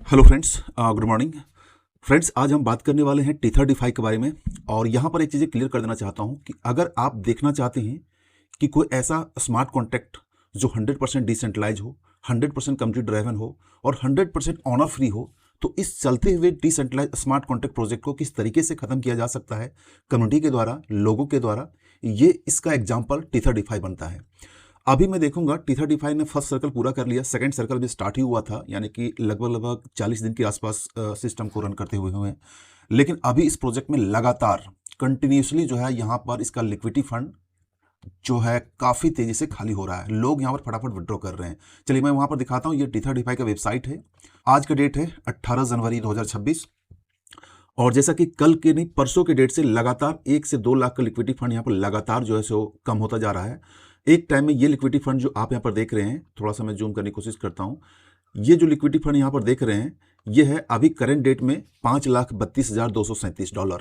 Hello friends, good morning friends. आज हम बात करने वाले हैं T35 के बारे में। और यहाँ पर एक चीज़ें क्लियर कर देना चाहता हूँ कि अगर आप देखना चाहते हैं कि कोई ऐसा स्मार्ट कॉन्ट्रैक्ट जो 100% डिसेंट्रलाइज हो, 100% कंप्यूटर ड्राइवन हो और 100% ऑनर फ्री हो, तो इस चलते हुए डिसेंट्रलाइज स्मार्ट कॉन्ट्रैक्ट प्रोजेक्ट को किस तरीके से ख़त्म किया जा सकता है कम्युनिटी के द्वारा, लोगों के द्वारा, ये इसका एग्जाम्पल T35 बनता है। अभी मैं देखूंगा T35 ने फर्स्ट सर्कल पूरा कर लिया, सेकंड सर्कल भी स्टार्ट ही हुआ था, यानी कि लगभग लगभग 40 दिन के आसपास सिस्टम को रन करते हुए हैं। लेकिन अभी इस प्रोजेक्ट में लगातार कंटिन्यूसली जो है यहाँ पर इसका लिक्विडिटी फंड जो है काफ़ी तेज़ी से खाली हो रहा है। लोग यहाँ पर फटाफट विड्रॉ कर रहे हैं। चलिए मैं वहाँ पर दिखाता हूँ। ये T35 का वेबसाइट है। आज का डेट है 18 जनवरी 2026। और जैसा कि कल के नहीं परसों के डेट से लगातार 1 से 2 लाख का लिक्विडिटी फंड यहाँ पर लगातार जो है सो कम होता जा रहा है। एक टाइम में ये लिक्विडिटी फंड जो आप यहाँ पर देख रहे हैं, थोड़ा सा मैं जूम करने की कोशिश करता हूँ। ये जो लिक्विडिटी फंड यहाँ पर देख रहे हैं, ये है अभी करंट डेट में $5,32,237।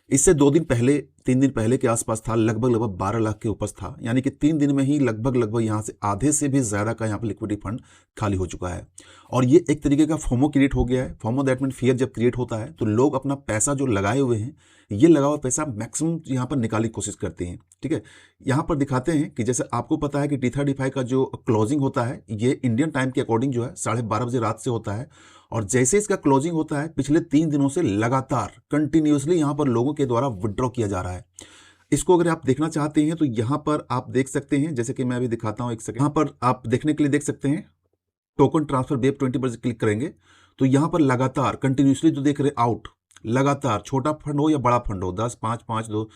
इससे 2 दिन पहले, 3 दिन पहले के आसपास था, लगभग लगभग 12 लाख के ऊपर था। यानी कि 3 दिन में ही लगभग लगभग यहाँ से आधे से भी ज़्यादा का यहाँ पर लिक्विडिटी फंड खाली हो चुका है। और ये एक तरीके का फोमो क्रिएट हो गया है। फोमो दैट मीन फियर जब क्रिएट होता है तो लोग अपना पैसा जो लगाए हुए हैं, ये लगा हुआ पैसा मैक्सिमम यहाँ पर निकालने की कोशिश करते हैं। ठीक है, यहाँ पर दिखाते हैं कि जैसे आपको पता है कि T35 का जो क्लोजिंग होता है ये इंडियन टाइम के अकॉर्डिंग जो है 12:30 बजे रात से होता है। और जैसे इसका क्लोजिंग होता है, पिछले 3 दिनों से लगातार कंटिन्यूसली यहाँ पर लोगों के द्वारा विड्रॉ किया जा रहा है। इसको अगर आप देखना चाहते हैं तो यहाँ पर आप देख सकते हैं, जैसे कि मैं अभी दिखाता हूँ, एक सेकंड। यहाँ पर आप देखने के लिए देख सकते हैं टोकन ट्रांसफर वेब 20 पर क्लिक करेंगे तो यहाँ पर लगातार कंटिन्यूसली जो देख रहे आउट, लगातार छोटा फंड हो या बड़ा फंड हो, 10, 5, 5, 2,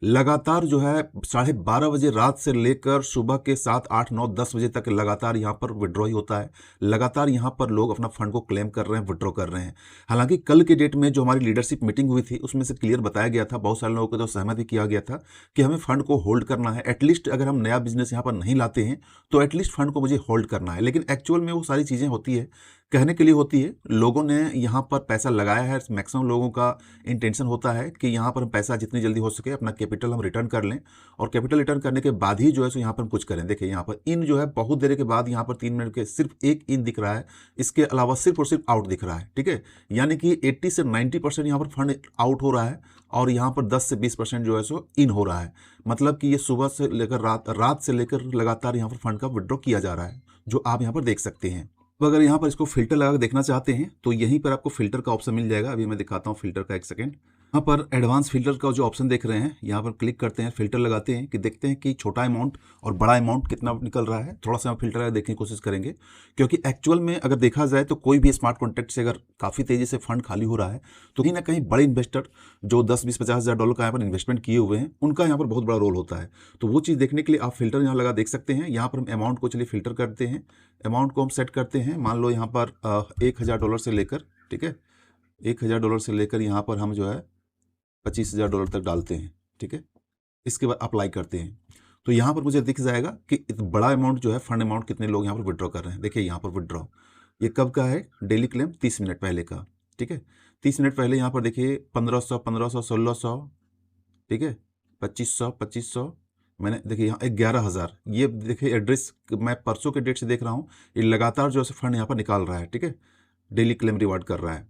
लगातार जो है 12:30 बजे रात से लेकर सुबह के 7, 8, 9, 10 बजे तक लगातार यहाँ पर विड्रॉ ही होता है। लगातार यहाँ पर लोग अपना फंड को क्लेम कर रहे हैं, विड्रॉ कर रहे हैं। हालांकि कल के डेट में जो हमारी लीडरशिप मीटिंग हुई थी उसमें से क्लियर बताया गया था, बहुत सारे लोगों को तो सहमत भी किया गया था कि हमें फंड को होल्ड करना है। एटलीस्ट अगर हम नया बिजनेस यहाँ पर नहीं लाते हैं तो एटलीस्ट फंड को मुझे होल्ड करना है। लेकिन एक्चुअल में वो सारी चीज़ें होती है, कहने के लिए होती है। लोगों ने यहाँ पर पैसा लगाया है, मैक्सिमम लोगों का इंटेंशन होता है कि यहाँ पर हम पैसा जितनी जल्दी हो सके अपना कैपिटल हम रिटर्न कर लें, और कैपिटल रिटर्न करने के बाद ही जो है सो यहाँ पर हम कुछ करें। देखिए यहाँ पर इन जो है बहुत देर के बाद यहाँ पर 3 मिनट के सिर्फ एक इन दिख रहा है, इसके अलावा सिर्फ और सिर्फ आउट दिख रहा है। ठीक है, यानी कि 80 से 90% यहाँ पर फंड आउट हो रहा है और यहाँ पर 10 से 20% जो है सो इन हो रहा है। मतलब कि ये सुबह से लेकर रात से लेकर लगातार यहाँ पर फंड का विड्रॉ किया जा रहा है, जो आप यहाँ पर देख सकते हैं। तो अगर यहाँ पर इसको फिल्टर लगा कर देखना चाहते हैं तो यहीं पर आपको फिल्टर का ऑप्शन मिल जाएगा। अभी मैं दिखाता हूँ फिल्टर का, एक सेकंड। यहाँ पर एडवांस फिल्टर का जो ऑप्शन देख रहे हैं, यहाँ पर क्लिक करते हैं, फिल्टर लगाते हैं कि देखते हैं कि छोटा अमाउंट और बड़ा अमाउंट कितना निकल रहा है। थोड़ा सा हम फिल्टर लगा देखने की कोशिश करेंगे, क्योंकि एक्चुअल में अगर देखा जाए तो कोई भी स्मार्ट कॉन्ट्रैक्ट से अगर काफ़ी तेज़ी से फंड खाली हो रहा है तो कहीं ना कहीं बड़े इन्वेस्टर जो 10, 20, $50,000 का यहाँ पर इन्वेस्टमेंट किए हुए हैं, उनका यहाँ पर बहुत बड़ा रोल होता है। तो वो चीज़ देखने के लिए आप फिल्टर यहाँ लगा देख सकते हैं। यहाँ पर हम अमाउंट को चलिए फिल्टर करते हैं, अमाउंट को हम सेट करते हैं। मान लो यहाँ पर $1,000 से लेकर, ठीक है, $1,000 से लेकर यहाँ पर हम जो है $25,000 तक डालते हैं। ठीक है, इसके बाद अप्लाई करते हैं तो यहाँ पर मुझे दिख जाएगा कि इतना बड़ा अमाउंट जो है, फंड अमाउंट कितने लोग यहाँ पर विड्रॉ कर रहे हैं। देखिए यहाँ पर विड्रॉ ये कब का है, डेली क्लेम 30 मिनट पहले का। ठीक है, 30 मिनट पहले यहाँ पर देखिए 1500, 1500, 1600, ठीक है, 2500, 2500, मैंने देखिए यहाँ 11,000। ये देखिए एड्रेस मैं परसों के डेट से देख रहा हूँ, ये लगातार जो है फंड यहाँ पर निकाल रहा है। ठीक है, डेली क्लेम रिवार्ड कर रहा है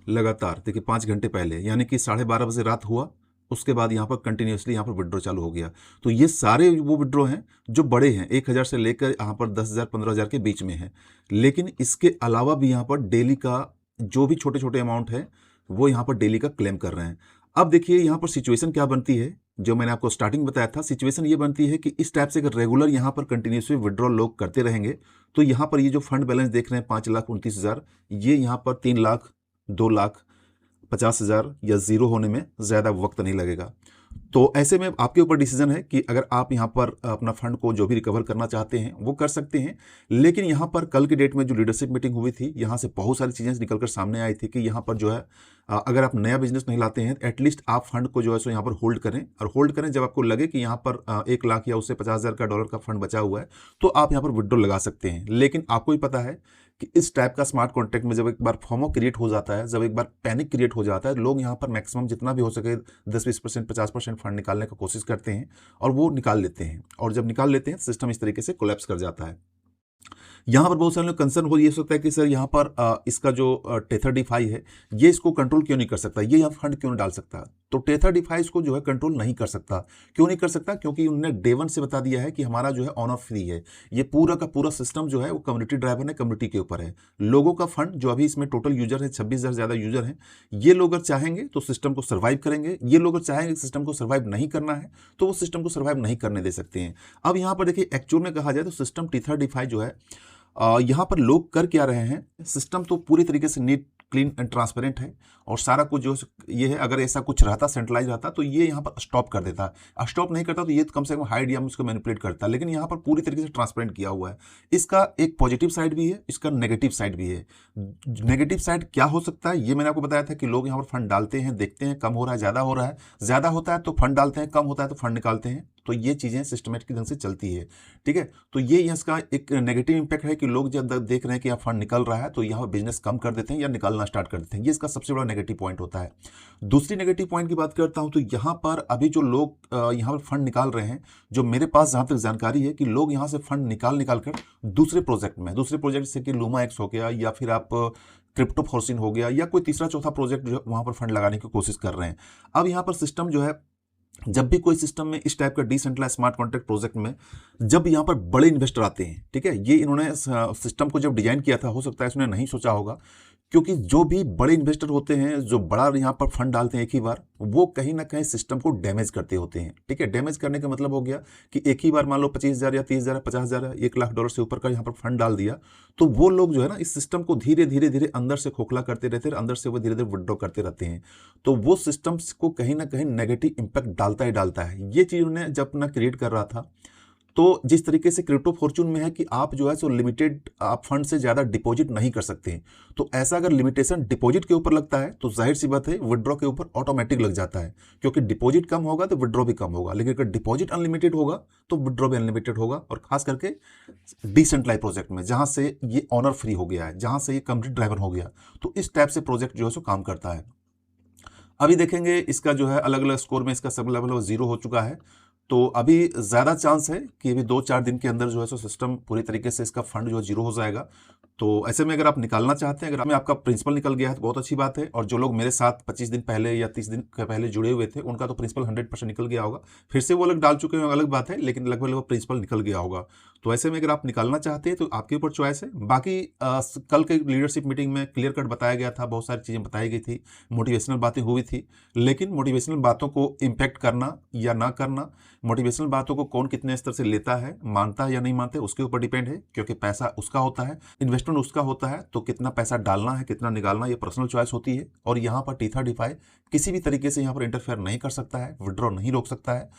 लगातार। देखिए 5 घंटे पहले, यानी कि 12:30 बजे रात हुआ, उसके बाद यहाँ पर कंटिन्यूसली यहाँ पर विड्रॉ चालू हो गया। तो ये सारे वो विड्रॉ हैं जो बड़े हैं, 1,000 से लेकर यहाँ पर 10,000, 15,000 के बीच में है। लेकिन इसके अलावा भी यहाँ पर डेली का जो भी छोटे छोटे अमाउंट है वो यहाँ पर डेली का क्लेम कर रहे हैं। अब देखिए यहाँ पर सिचुएशन क्या बनती है, जो मैंने आपको स्टार्टिंग बताया था। सिचुएशन ये बनती है कि इस टाइप से अगर रेगुलर यहाँ पर कंटिन्यूसली विड्रॉ लोग करते रहेंगे तो यहाँ पर ये जो फंड बैलेंस देख रहे हैं 5,29,000, ये यहाँ पर 3 लाख, 2,50,000 या ज़ीरो होने में ज़्यादा वक्त नहीं लगेगा। तो ऐसे में आपके ऊपर डिसीजन है कि अगर आप यहाँ पर अपना फंड को जो भी रिकवर करना चाहते हैं वो कर सकते हैं। लेकिन यहाँ पर कल के डेट में जो लीडरशिप मीटिंग हुई थी, यहाँ से बहुत सारी चीज़ें निकलकर सामने आई थी कि यहाँ पर जो है अगर आप नया बिजनेस नहीं लाते हैं एटलीस्ट आप फंड को जो है सो यहाँ पर होल्ड करें। और होल्ड करें जब आपको लगे कि यहाँ पर 1 लाख या उससे $50,000 का फंड बचा हुआ है तो आप यहाँ पर विड्रॉ लगा सकते हैं। लेकिन आपको ही पता है कि इस टाइप का स्मार्ट कॉन्ट्रैक्ट में जब एक बार फॉर्मो क्रिएट हो जाता है, जब एक बार पैनिक क्रिएट हो जाता है, लोग यहाँ पर मैक्सिमम जितना भी हो सके 10-20%, 50% फंड निकालने की कोशिश करते हैं और वो निकाल लेते हैं। और जब निकाल लेते हैं सिस्टम इस तरीके से कोलैप्स कर जाता है। यहाँ पर बहुत सारे लोग कंसर्न हो ये सकता है कि सर यहाँ पर इसका जो टेथर डिफाई है ये इसको कंट्रोल क्यों नहीं कर सकता, ये यहाँ फंड क्यों नहीं डाल सकता। तो टेथर डिफाई इसको जो है कंट्रोल नहीं कर सकता। क्यों नहीं कर सकता? क्योंकि उन्होंने डे वन से बता दिया है कि हमारा जो है ऑनर फ्री है। ये पूरा का पूरा सिस्टम जो है वो कम्युनिटी ड्राइवर है, कम्युनिटी के ऊपर है। लोगों का फंड जो अभी इसमें टोटल यूजर है 26,000 ज़्यादा यूजर हैं, ये लोग अगर चाहेंगे तो सिस्टम को सर्वाइव करेंगे, ये लोग अगर चाहेंगे सिस्टम को सर्वाइव नहीं करना है तो वो सिस्टम को सर्वाइव नहीं करने दे सकते हैं। अब यहाँ पर देखिए एक्चुअल में कहा जाए तो सिस्टम टेथर डिफाई जो है यहाँ पर लोग कर क्या रहे हैं, सिस्टम तो पूरी तरीके से नीट क्लीन एंड ट्रांसपेरेंट है और सारा कुछ जो ये है, अगर ऐसा कुछ रहता सेंट्रलाइज रहता तो ये यहाँ पर स्टॉप कर देता। स्टॉप नहीं करता तो ये कम से कम हाइड या उसको मैनिपुलेट करता, लेकिन यहाँ पर पूरी तरीके से ट्रांसपेरेंट किया हुआ है। इसका एक पॉजिटिव साइड भी है, इसका नेगेटिव साइड भी है। नेगेटिव साइड क्या हो सकता है ये मैंने आपको बताया था कि लोग यहाँ पर फंड डालते हैं, देखते हैं कम हो रहा है, ज़्यादा हो रहा है, ज़्यादा होता है तो फंड डालते हैं, कम होता है तो फंड निकालते हैं। तो ये चीज़ें सिस्टमेटिक ढंग से चलती है, ठीक है। तो ये इसका एक नेगेटिव इंपैक्ट है कि लोग जब देख रहे हैं कि यहाँ फंड निकल रहा है तो यहाँ बिजनेस कम कर देते हैं या निकालना स्टार्ट कर देते हैं। ये इसका सबसे बड़ा नेगेटिव पॉइंट होता है। दूसरी नेगेटिव पॉइंट की बात करता हूँ तो यहाँ पर अभी जो लोग यहाँ पर फंड निकाल रहे हैं, जो मेरे पास जहाँ तक जानकारी है कि लोग यहाँ से फंड निकाल कर दूसरे प्रोजेक्ट से कि लूमा एक्स हो गया या फिर आप क्रिप्टो फॉर्सिन हो गया या कोई तीसरा चौथा प्रोजेक्ट जो वहाँ पर फंड लगाने की कोशिश कर रहे हैं। अब यहाँ पर सिस्टम जो है, जब भी कोई सिस्टम में इस टाइप का डिसेंट्रलाइज स्मार्ट कॉन्ट्रैक्ट प्रोजेक्ट में जब यहाँ पर बड़े इन्वेस्टर आते हैं, ठीक है, ये इन्होंने सिस्टम को जब डिजाइन किया था हो सकता है इसने नहीं सोचा होगा, क्योंकि जो भी बड़े इन्वेस्टर होते हैं जो बड़ा यहाँ पर फंड डालते हैं एक ही बार, वो कहीं ना कहीं सिस्टम को डैमेज करते होते हैं, ठीक है। डैमेज करने का मतलब हो गया कि एक ही बार मान लो 25,000 या 30,000 50,000 $1,00,000 से ऊपर का यहाँ पर फंड डाल दिया, तो वो लोग जो है ना इस सिस्टम को धीरे धीरे धीरे अंदर से खोखला करते रहते हैं, अंदर से वो धीरे धीरे विड्रॉ करते रहते हैं। तो वो सिस्टम्स को कहीं ना कहीं नेगेटिव इंपैक्ट डालता ही डालता है। ये चीज़ उन्हें जब अपना क्रिएट कर रहा था, तो जिस तरीके से क्रिप्टो फॉर्चून में है कि आप जो है सो लिमिटेड आप फंड से ज़्यादा डिपॉजिट नहीं कर सकते हैं, तो ऐसा अगर लिमिटेशन डिपॉजिट के ऊपर लगता है तो जाहिर सी बात है विड्रॉ के ऊपर ऑटोमेटिक लग जाता है, क्योंकि डिपॉजिट कम होगा तो विड्रॉ भी कम होगा। लेकिन अगर डिपॉजिट अनलिमिटेड होगा तो विड्रॉ भी अनलिमिटेड होगा, और खास करके डिसेंट्रलाइज प्रोजेक्ट में जहाँ से ये ऑनर फ्री हो गया है, जहाँ से ये कम्युनिटी ड्राइवर हो गया, तो इस टाइप से प्रोजेक्ट जो है सो काम करता है। अभी देखेंगे इसका जो है अलग अलग स्कोर में इसका सब लेवल 0 हो चुका है। तो अभी ज़्यादा चांस है कि अभी 2-4 दिन के अंदर जो है सो सिस्टम पूरी तरीके से इसका फंड जो है 0 हो जाएगा। तो ऐसे में अगर आप निकालना चाहते हैं, अगर आपका प्रिंसिपल निकल गया है तो बहुत अच्छी बात है, और जो लोग मेरे साथ 25 दिन पहले या 30 दिन पहले जुड़े हुए थे उनका तो प्रिंसिपल 100% निकल गया होगा। फिर से वो लोग डाल चुके हैं अलग बात है, लेकिन लगभग प्रिंसिपल निकल गया होगा। तो ऐसे में अगर आप निकालना चाहते हैं तो आपके ऊपर चॉइस है। बाकी कल के लीडरशिप मीटिंग में क्लियर कट बताया गया था, बहुत सारी चीज़ें बताई गई थी, मोटिवेशनल बातें हुई थी, लेकिन मोटिवेशनल बातों को इम्पैक्ट करना या ना करना, मोटिवेशनल बातों को कौन कितने स्तर से लेता है, मानता है या नहीं मानता है, उसके ऊपर डिपेंड है, क्योंकि पैसा उसका होता है, इन्वेस्टमेंट उसका होता है। तो कितना पैसा डालना है कितना निकालना ये पर्सनल चॉइस होती है, और यहाँ पर टेथर डिफाई किसी भी तरीके से यहाँ पर इंटरफेयर नहीं कर सकता है, विड्रॉ नहीं रोक सकता है।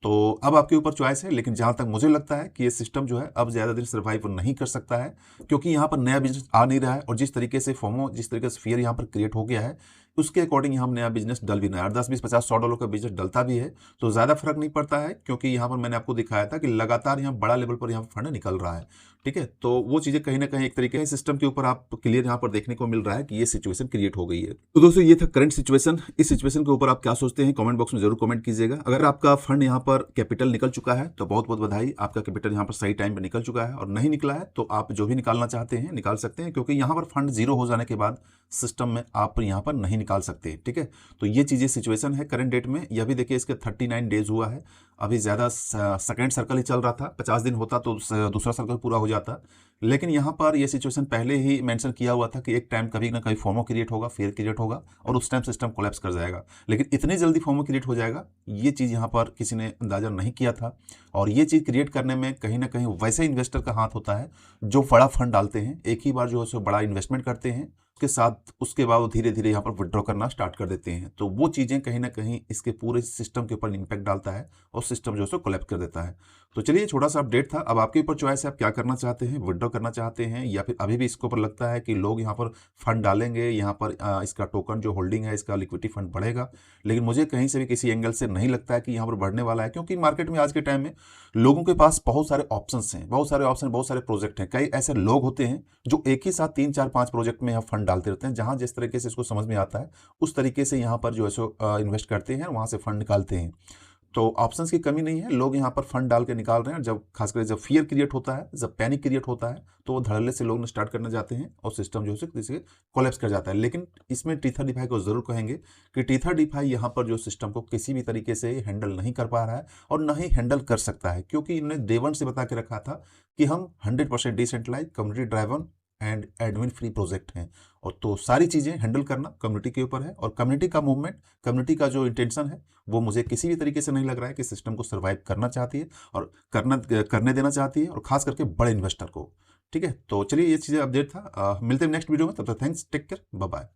तो अब आपके ऊपर चॉइस है, लेकिन जहाँ तक मुझे लगता है कि ये सिस्टम जो है अब ज़्यादा दिन सर्वाइव नहीं कर सकता है, क्योंकि यहाँ पर नया बिजनेस आ नहीं रहा है, और जिस तरीके से फोमो, जिस तरीके से फियर यहाँ पर क्रिएट हो गया है, उसके अकॉर्डिंग हम नया बिजनेस डल भी नहीं है। 10, 20, 50, $100 का बिजनेस डलता भी है तो ज़्यादा फर्क नहीं पड़ता है, क्योंकि यहाँ पर मैंने आपको दिखाया था कि लगातार यहाँ बड़ा लेवल पर यहाँ फंड निकल रहा है, ठीक है। तो वो चीज़ें कहीं ना कहीं एक तरीके से सिस्टम के ऊपर आप क्लियर यहाँ पर देखने को मिल रहा है कि ये सिचुएशन क्रिएट हो गई है। तो दोस्तों ये था करंट सिचुएशन। इस सिचुएशन के ऊपर आप क्या सोचते हैं कमेंट बॉक्स में जरूर कमेंट कीजिएगा। अगर आपका फंड यहाँ पर कैपिटल निकल चुका है तो बहुत बहुत बधाई, आपका कैपिटल यहाँ पर सही टाइम पर निकल चुका है, और नहीं निकला है तो आप जो भी निकालना चाहते हैं निकाल सकते हैं, क्योंकि यहाँ पर फंड 0 हो जाने के बाद सिस्टम में आप यहाँ पर नहीं निकाल सकते, ठीक है। तो ये चीज़ें सिचुएशन है करंट डेट में। यह भी देखिए इसके 39 डेज हुआ है, अभी ज़्यादा सेकेंड सर्कल ही चल रहा था, 50 दिन होता तो दूसरा सर्कल पूरा हो जाता, लेकिन यहाँ पर यह सिचुएशन पहले ही मेंशन किया हुआ था कि एक टाइम कभी ना कभी फोमो क्रिएट होगा, फेयर क्रिएट होगा, और उस टाइम सिस्टम कोलैप्स कर जाएगा। लेकिन इतनी जल्दी फोमो क्रिएट हो जाएगा ये चीज़ यहाँ पर किसी ने अंदाजा नहीं किया था, और ये चीज़ क्रिएट करने में कहीं ना कहीं वैसे इन्वेस्टर का हाथ होता है जो बड़ा फंड डालते हैं, एक ही बार जो है सो बड़ा इन्वेस्टमेंट करते हैं, उसके साथ उसके बाद वो धीरे धीरे यहाँ पर विड्रॉ करना स्टार्ट कर देते हैं। तो वो चीज़ें कहीं ना कहीं इसके पूरे सिस्टम के ऊपर इम्पैक्ट डालता है और सिस्टम जो है सो कोलैप्स कर देता है। तो चलिए छोटा सा अपडेट था। अब आपके ऊपर चॉइस है, आप क्या करना चाहते हैं, विड्रॉ करना चाहते हैं, या फिर अभी भी इसके ऊपर लगता है कि लोग यहाँ पर फंड डालेंगे, यहाँ पर इसका टोकन जो होल्डिंग है इसका लिक्विडिटी फंड बढ़ेगा। लेकिन मुझे कहीं से भी किसी एंगल से नहीं लगता है कि यहाँ पर बढ़ने वाला है, क्योंकि मार्केट में आज के टाइम में लोगों के पास बहुत सारे ऑप्शंस हैं, बहुत सारे प्रोजेक्ट हैं। कई ऐसे लोग होते हैं जो एक ही साथ 3, 4, 5 प्रोजेक्ट में यहाँ फंड डालते रहते हैं, जहाँ जिस तरीके से इसको समझ में आता है उस तरीके से यहाँ पर जो है सो इन्वेस्ट करते हैं, वहाँ से फंड निकालते हैं। तो ऑप्शंस की कमी नहीं है, लोग यहाँ पर फंड डाल के निकाल रहे हैं। जब खासकर जब फियर क्रिएट होता है, जब पैनिक क्रिएट होता है, तो वो धड़ल्ले से लोग स्टार्ट करने जाते हैं और सिस्टम जो है किसी कोलैप्स कर जाता है। लेकिन इसमें टी30 को जरूर कहेंगे कि टी30 यहाँ पर जो सिस्टम को किसी भी तरीके से हैंडल नहीं कर पा रहा है और ना ही हैंडल कर सकता है, क्योंकि इन्होंने डे वन से बता के रखा था कि हम 100% decentralize, community driven and admin free project हैं। और तो सारी चीज़ें हैंडल करना कम्युनिटी के ऊपर है, और कम्युनिटी का मूवमेंट, कम्युनिटी का जो इंटेंशन है, वो मुझे किसी भी तरीके से नहीं लग रहा है कि सिस्टम को सर्वाइव करना चाहती है और करने देना चाहती है, और खास करके बड़े इन्वेस्टर को। ठीक है, तो चलिए ये चीज़ें अपडेट था। मिलते हैं नेक्स्ट वीडियो में, तब तक thanks, take care, bye bye.